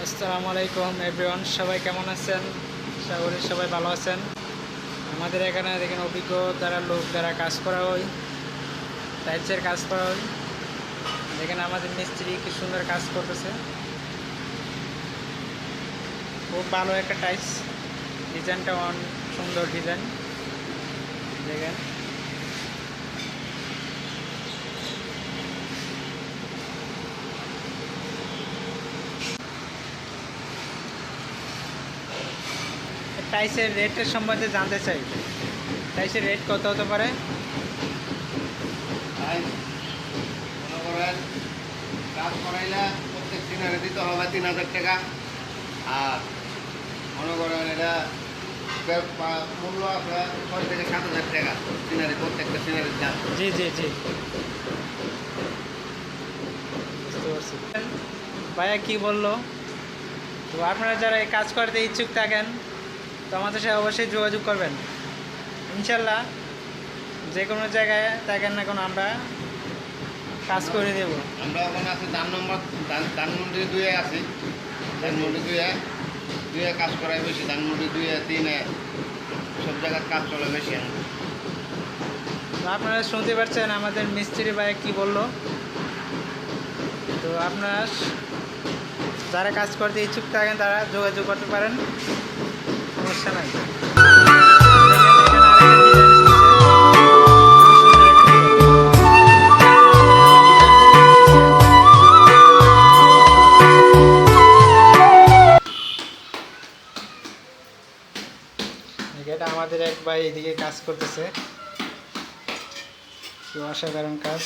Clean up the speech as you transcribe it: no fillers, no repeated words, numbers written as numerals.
আসসালামু আলাইকুম এভরিওয়ান, সবাই কেমন আছেন? আশা করি সবাই ভালো আছেন। আমাদের এখানে দেখেন অভিজ্ঞ লোক দ্বারা কাজ করা হয়, টাইলসের কাজ করা হয়। দেখেন আমাদের মিস্ত্রি কি সুন্দর কাজ করতেছে, খুব ভালো একটা টাইলস। ডিজাইনটা অনেক সুন্দর ডিজাইন। দেখেন টাইলসের রেটের সম্বন্ধে জানতে চাই। টাইলসের রেট কত হতে পারে? কাজ করাইলে প্রত্যেক সিনারে দিতে হবে ৩,০০০ টাকা। আর মনে করেন এটা মূল্য আছে ৬ থেকে ৭,০০০ টাকা সিনারি, প্রত্যেকটা সিনারির দাম। জি জি জি, বুঝতে পারছি। ভাইয়া কি বললো? তো আপনারা যারা এই কাজ করতে ইচ্ছুক থাকেন তো আমাদের সাথে অবশ্যই যোগাযোগ করবেন। ইনশাল্লাহ যে কোনো জায়গায় থাকেন না কোনো, আমরা কাজ করে দেব। আমরা ওখানে আছি ধানমন্ডি ২-এ আছি। ধানমন্ডি ২-এ কাজ করায় বেশি, ধানমন্ডি ২-এ ৩-এ সব জায়গার কাজ চলে বেশি। তো আপনারা শুনতে পাচ্ছেন আমাদের মিস্ত্রি ভাই কি বললো। তো আপনারা যারা কাজ করতে ইচ্ছুক থাকেন তারা যোগাযোগ করতে পারেন, সমস্যা নাই। এটা আমাদের এক ভাই এদিকে কাজ করতেছে, অসাধারণ কাজ।